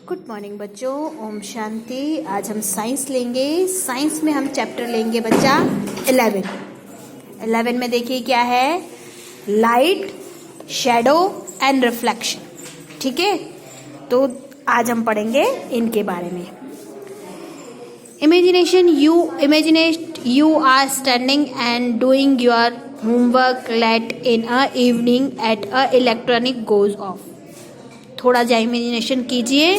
Good morning बच्चों, ओम शांति। आज हम साइंस लेंगे। साइंस में हम चैप्टर लेंगे बच्चा 11 में। देखिए क्या है, लाइट, शेडो एंड रिफ्लेक्शन। ठीक है, तो आज हम पढ़ेंगे इनके बारे में। Imagination, imagine you are standing and doing your homework late in a evening at a electronic goes off. थोड़ा जा इमेजिनेशन कीजिए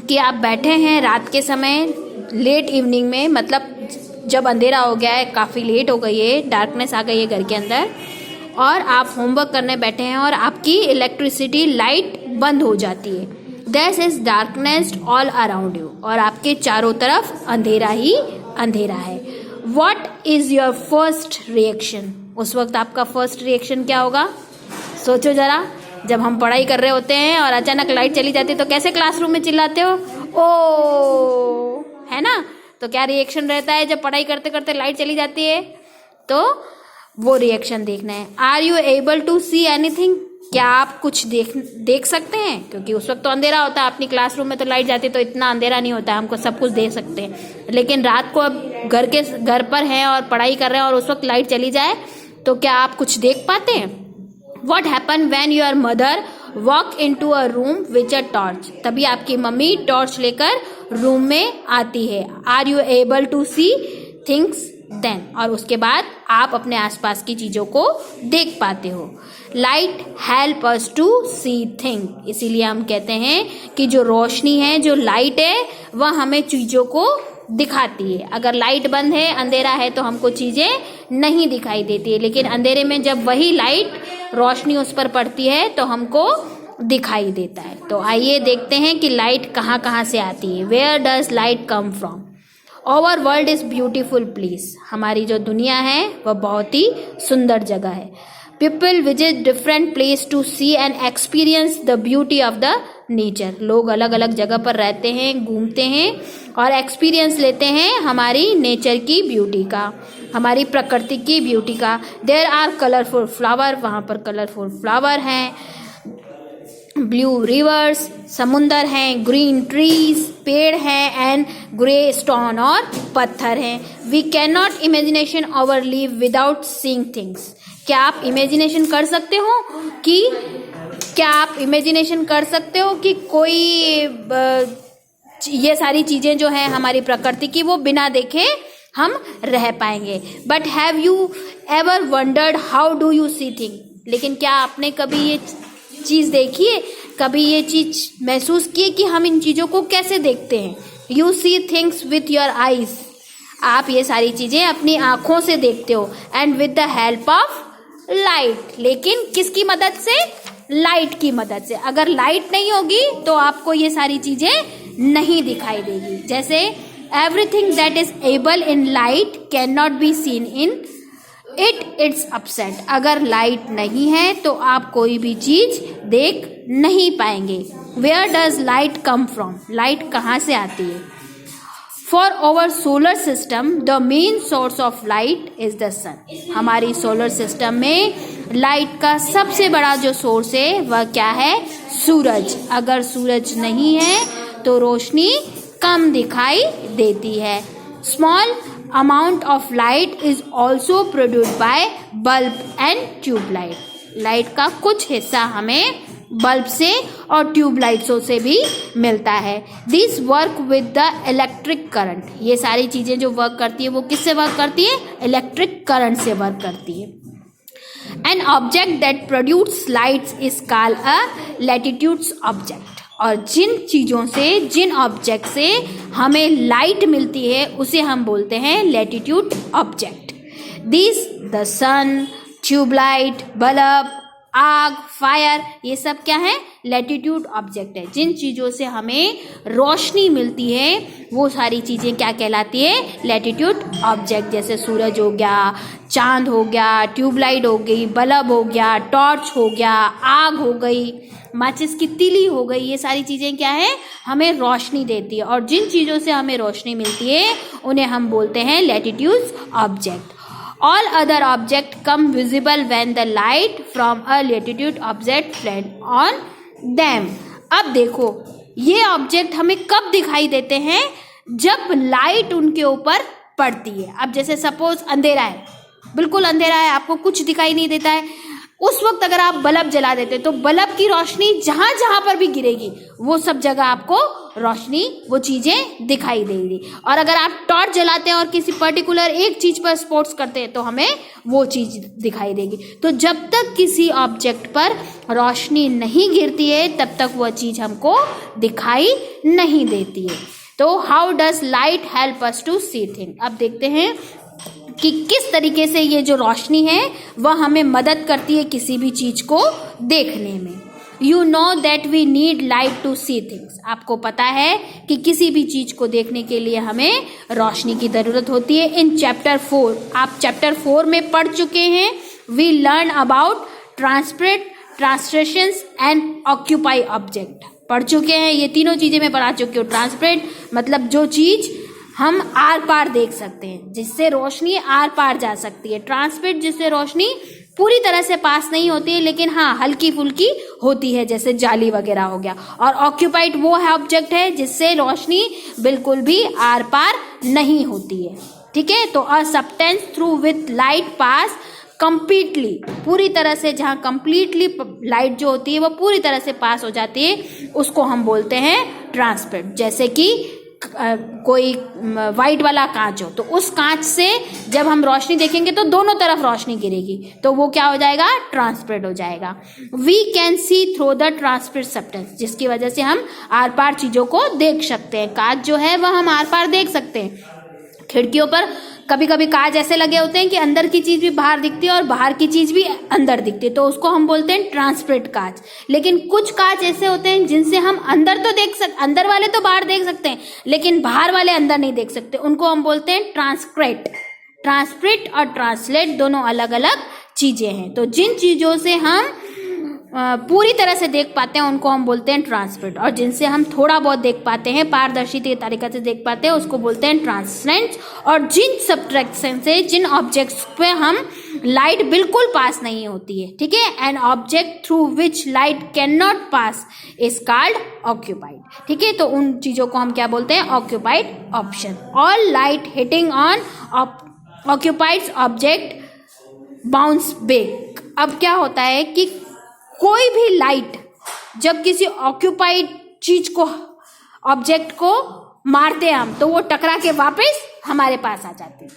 कि आप बैठे हैं रात के समय, लेट इवनिंग में, मतलब जब अंधेरा हो गया है, काफ़ी लेट हो गई है, डार्कनेस आ गई है घर के अंदर, और आप होमवर्क करने बैठे हैं और आपकी इलेक्ट्रिसिटी लाइट बंद हो जाती है। This is darkness all around you, और आपके चारों तरफ अंधेरा ही अंधेरा है। What is your first reaction? उस वक्त आपका फर्स्ट रिएक्शन क्या होगा? सोचो जरा। जब हम पढ़ाई कर रहे होते हैं और अचानक लाइट चली जाती है तो कैसे क्लासरूम में चिल्लाते हो? ओ, है ना? तो क्या रिएक्शन रहता है जब पढ़ाई करते करते लाइट चली जाती है? तो वो रिएक्शन देखना है। Are you able to see anything? क्या आप कुछ देख सकते हैं? क्योंकि उस वक्त तो अंधेरा होता है। अपनी क्लासरूम में तो लाइट जाती है तो इतना अंधेरा नहीं होता, हमको सब कुछ देख सकते हैं। लेकिन रात को अब घर पर हैं और पढ़ाई कर रहे हैं और उस वक्त लाइट चली जाए तो क्या आप कुछ देख पाते हैं? What happened when your mother walk into a room with a torch? तभी आपकी मम्मी टॉर्च लेकर रूम में आती है। Are you able to see things then? और उसके बाद आप अपने आसपास की चीजों को देख पाते हो। Light help us to see things। इसीलिए हम कहते हैं कि जो रोशनी है, जो लाइट है, वह हमें चीजों को दिखाती है। अगर लाइट बंद है, अंधेरा है, तो हमको चीजें नहीं दिखाई देती है, लेकिन अंधेरे में जब वही लाइट रोशनी उस पर पड़ती है तो हमको दिखाई देता है। तो आइए देखते हैं कि लाइट कहाँ कहाँ से आती है। Where does light come from? Our world is beautiful place. हमारी जो दुनिया है वह बहुत ही सुंदर जगह है। People visit different place to see and experience the beauty of the nature. लोग अलग अलग जगह पर रहते हैं, घूमते हैं और एक्सपीरियंस लेते हैं हमारी नेचर की ब्यूटी का, हमारी प्रकृति की ब्यूटी का। देयर आर कलरफुल फ्लावर, वहाँ पर कलरफुल फ्लावर हैं, ब्लू रिवर्स, समुंदर हैं, ग्रीन ट्रीज, पेड़ हैं, एंड ग्रे स्टोन और पत्थर हैं। We can not imagination our live without seeing things. क्या आप इमेजिनेशन कर सकते हो कि कोई ये सारी चीजें जो हैं हमारी प्रकृति की, वो बिना देखे हम रह पाएंगे? But have you ever wondered how do you see thing? लेकिन क्या आपने कभी ये चीज देखी है, कभी ये चीज महसूस की है कि हम इन चीजों को कैसे देखते हैं? You see things with your eyes. आप ये सारी चीजें अपनी आंखों से देखते हो। And with the help of light. लेकिन किसकी मदद से? लाइट की मदद से। अगर लाइट नहीं होगी तो आपको ये सारी चीजें नहीं दिखाई देगी। जैसे everything that is able in light can not be seen in its upset. अगर लाइट नहीं है तो आप कोई भी चीज देख नहीं पाएंगे। Where does light come from? Light कहाँ से आती है? For our solar system the main source of light is the sun. हमारी सोलर सिस्टम में लाइट का सबसे बड़ा जो सोर्स है वह क्या है? सूरज। अगर सूरज नहीं है तो रोशनी कम दिखाई देती है। Small amount of light is also produced by bulb and tubelight. Light का कुछ हिस्सा हमें बल्ब से और ट्यूबलाइट्सों से भी मिलता है। This work with the electric current. ये सारी चीजें जो वर्क करती है वो किससे वर्क करती है? इलेक्ट्रिक करंट से वर्क करती है। An object that produce lights is called a latitudes object. और जिन चीजों से, जिन ऑब्जेक्ट से हमें लाइट मिलती है उसे हम बोलते हैं latitude object. This the sun, tubelight, bulb, आग, फायर, ये सब क्या है? लैटिट्यूड ऑब्जेक्ट है। जिन चीजों से हमें रोशनी मिलती है वो सारी चीजें क्या कहलाती है? Latitude object. जैसे सूरज हो गया, चांद हो गया, ट्यूबलाइट हो गई, बल्ब हो गया, टॉर्च हो गया, आग हो गई, माचिस की तीली हो गई। ये सारी चीजें क्या है? हमें रोशनी देती है। और जिन चीजों से हमें रोशनी मिलती है उन्हें हम बोलते हैं latitude object. All other objects come visible when the light from a latitude object fell on them। अब देखो ये ऑब्जेक्ट हमें कब दिखाई देते हैं? जब लाइट उनके ऊपर पड़ती है। अब जैसे सपोज अंधेरा है, बिल्कुल अंधेरा है, आपको कुछ दिखाई नहीं देता है, उस वक्त अगर आप बल्ब जला देते तो बल्ब की रोशनी जहां जहां पर भी गिरेगी वो सब जगह आपको रोशनी, वो चीजें दिखाई देगी। और अगर आप टॉर्च जलाते हैं और किसी पर्टिकुलर एक चीज पर स्पॉट्स करते हैं तो हमें वो चीज दिखाई देगी। तो जब तक किसी ऑब्जेक्ट पर रोशनी नहीं गिरती है तब तक वह चीज हमको दिखाई नहीं देती है। तो how does light help us to see thing? अब देखते हैं कि किस तरीके से ये जो रोशनी है वह हमें मदद करती है किसी भी चीज को देखने में। You know that we need light to see things. आपको पता है कि किसी भी चीज को देखने के लिए हमें रोशनी की जरूरत होती है। इन चैप्टर 4, आप चैप्टर 4 में पढ़ चुके हैं। We learn about transparent, translations and occupy object पढ़ चुके हैं। ये तीनों चीजें मैं पढ़ा चुकी हूँ। ट्रांसपेरेंट मतलब जो चीज हम आर पार देख सकते हैं, जिससे रोशनी आर पार जा सकती है। ट्रांसपेरेंट जिससे रोशनी पूरी तरह से पास नहीं होती है लेकिन हाँ हल्की फुल्की होती है, जैसे जाली वगैरह हो गया। और ऑक्यूपाइड वो है ऑब्जेक्ट है जिससे रोशनी बिल्कुल भी आर पार नहीं होती है। ठीक है, तो a substance through with light pass completely, पूरी तरह से, जहाँ कंप्लीटली लाइट जो होती है वो पूरी तरह से पास हो जाती है उसको हम बोलते हैं ट्रांसपेरेंट। जैसे कि कोई वाइट वाला कांच हो तो उस कांच से जब हम रोशनी देखेंगे तो दोनों तरफ रोशनी गिरेगी तो वो क्या हो जाएगा? ट्रांसपेरेंट हो जाएगा। We can see through the transparent substance, जिसकी वजह से हम आर पार चीजों को देख सकते हैं। कांच जो है वह हम आर पार देख सकते हैं। खिड़कियों पर कभी कभी कांच ऐसे लगे होते हैं कि अंदर की चीज भी बाहर दिखती है और बाहर की चीज भी अंदर दिखती है, तो उसको हम बोलते हैं ट्रांसपेरेंट कांच। लेकिन कुछ कांच ऐसे होते हैं जिनसे हम अंदर तो अंदर वाले तो बाहर देख सकते हैं लेकिन बाहर वाले अंदर नहीं देख सकते, उनको हम बोलते हैं ट्रांसपेरेंट। ट्रांसपेरेंट और ट्रांसलेट दोनों अलग अलग चीजें हैं। तो जिन चीजों से हम पूरी तरह से देख पाते हैं उनको हम बोलते हैं ट्रांसपेरेंट, और जिनसे हम थोड़ा बहुत देख पाते हैं, पारदर्शी तरीके से देख पाते हैं, उसको बोलते हैं ट्रांसलेंट। और जिन सब्ट्रैक्शन से, जिन ऑब्जेक्ट्स पे हम लाइट बिल्कुल पास नहीं होती है, ठीक है, an object through which light can not pass is called occupied. ठीक है, तो उन चीजों को हम क्या बोलते हैं? Occupied option. All light hitting on occupied object bounce back. अब क्या होता है कि कोई भी लाइट जब किसी ऑक्यूपाइड चीज को, ऑब्जेक्ट को मारते हैं हम, तो वो टकरा के वापस हमारे पास आ जाती है।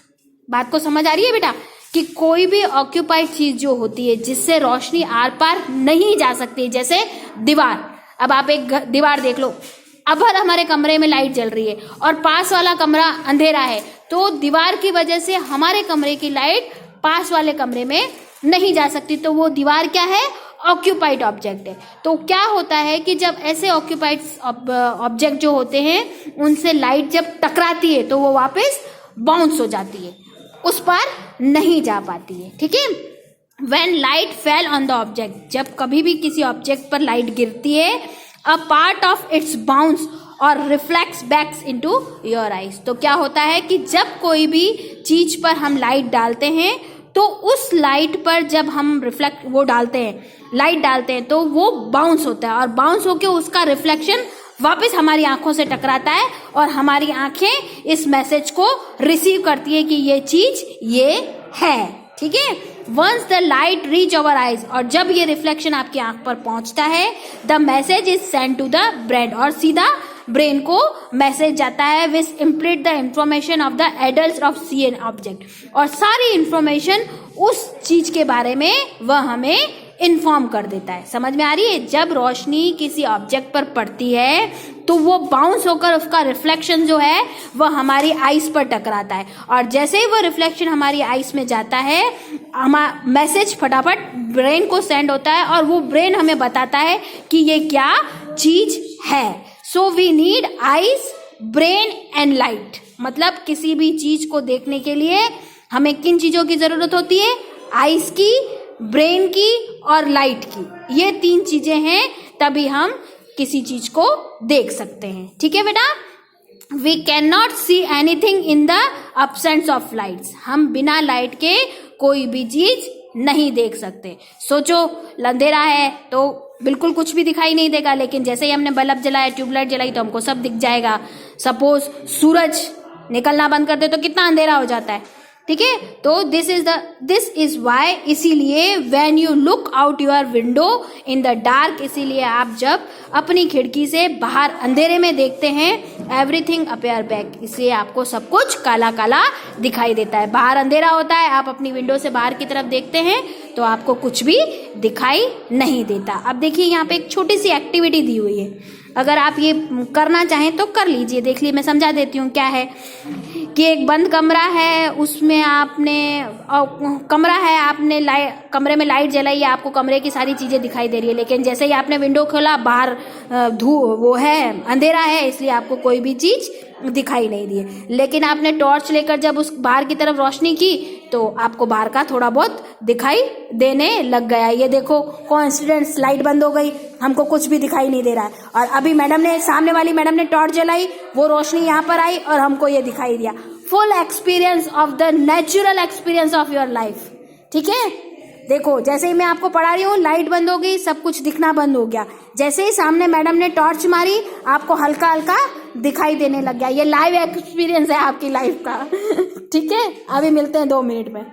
बात को समझ आ रही है बेटा? कि कोई भी ऑक्यूपाइड चीज जो होती है जिससे रोशनी आर पार नहीं जा सकती, जैसे दीवार। अब आप एक दीवार देख लो, अगर हमारे कमरे में लाइट जल रही है और पास वाला कमरा अंधेरा है तो दीवार की वजह से हमारे कमरे की लाइट पास वाले कमरे में नहीं जा सकती, तो वो दीवार क्या है? ऑक्यूपाइड ऑब्जेक्ट है। तो क्या होता है कि जब ऐसे ऑक्यूपाइड ऑब्जेक्ट जो होते हैं उनसे लाइट जब टकराती है तो वो वापस बाउंस हो जाती है, उस पर नहीं जा पाती है। ठीक है, when light fell on the object, जब कभी भी किसी ऑब्जेक्ट पर लाइट गिरती है, a part of its bounce और reflects backs into your eyes. तो क्या होता है कि जब कोई भी चीज पर हम लाइट डालते हैं तो उस लाइट पर जब हम लाइट डालते हैं तो वो बाउंस होता है, और बाउंस होकर उसका रिफ्लेक्शन वापस हमारी आंखों से टकराता है और हमारी आंखें इस मैसेज को रिसीव करती है कि ये चीज ये है। ठीक है, once the light reach our eyes, और जब ये रिफ्लेक्शन आपकी आंख पर पहुंचता है, the message is send to the brain, और सीधा ब्रेन को मैसेज जाता है which implied the information of the adult of seen object, और सारी इंफॉर्मेशन उस चीज के बारे में वह हमें इन्फॉर्म कर देता है। समझ में आ रही है? जब रोशनी किसी ऑब्जेक्ट पर पड़ती है तो वो बाउंस होकर उसका रिफ्लेक्शन जो है वह हमारी आईज पर टकराता है, और जैसे ही वो रिफ्लेक्शन हमारी आईज में जाता है मैसेज फटाफट ब्रेन को सेंड होता है और वो ब्रेन हमें बताता है कि ये क्या चीज है। So we need eyes, brain and light. मतलब किसी भी चीज को देखने के लिए हमें किन चीजों की जरूरत होती है? आईज की, ब्रेन की और लाइट की। ये तीन चीजें हैं, तभी हम किसी चीज को देख सकते हैं। ठीक है बेटा? We can not see anything in the absence of lights. हम बिना लाइट के कोई भी चीज नहीं देख सकते। सोचो अंधेरा है तो बिल्कुल कुछ भी दिखाई नहीं देगा, लेकिन जैसे ही हमने बल्ब जलाया, ट्यूबलाइट जलाई तो हमको सब दिख जाएगा। सपोज सूरज निकलना बंद कर दे तो कितना अंधेरा हो जाता है, ठीक है। तो दिस इज वाई, इसीलिए when you look out your window in the dark, इसीलिए आप जब अपनी खिड़की से बाहर अंधेरे में देखते हैं, एवरीथिंग अपीयर बैक, इसलिए आपको सब कुछ काला काला दिखाई देता है। बाहर अंधेरा होता है, आप अपनी विंडो से बाहर की तरफ देखते हैं तो आपको कुछ भी दिखाई नहीं देता। अब देखिए यहाँ पे एक छोटी सी एक्टिविटी दी हुई है, अगर आप ये करना चाहें तो कर लीजिए। देख लीजिए, मैं समझा देती हूँ क्या है कि एक बंद कमरा है, उसमें आपने कमरे में लाइट जलाई है, आपको कमरे की सारी चीज़ें दिखाई दे रही है, लेकिन जैसे ही आपने विंडो खोला बाहर वो है, अंधेरा है, इसलिए आपको कोई भी चीज़ दिखाई नहीं दी है। लेकिन आपने टॉर्च लेकर जब उस बाहर की तरफ रोशनी की तो आपको बाहर का थोड़ा बहुत दिखाई देने लग गया। ये देखो कोइंसिडेंस, लाइट बंद हो गई, हमको कुछ भी दिखाई नहीं दे रहा है, और अभी सामने वाली मैडम ने टॉर्च जलाई, वो रोशनी यहाँ पर आई और हमको ये दिखाई दिया। Full experience of the natural experience of your life, ठीक है। देखो जैसे ही मैं आपको पढ़ा रही हूँ, लाइट बंद हो गई, सब कुछ दिखना बंद हो गया। जैसे ही सामने मैडम ने टॉर्च मारी, आपको हल्का हल्का दिखाई देने लग गया। ये लाइव एक्सपीरियंस है आपकी लाइफ का, ठीक है। अभी मिलते हैं 2 मिनट में।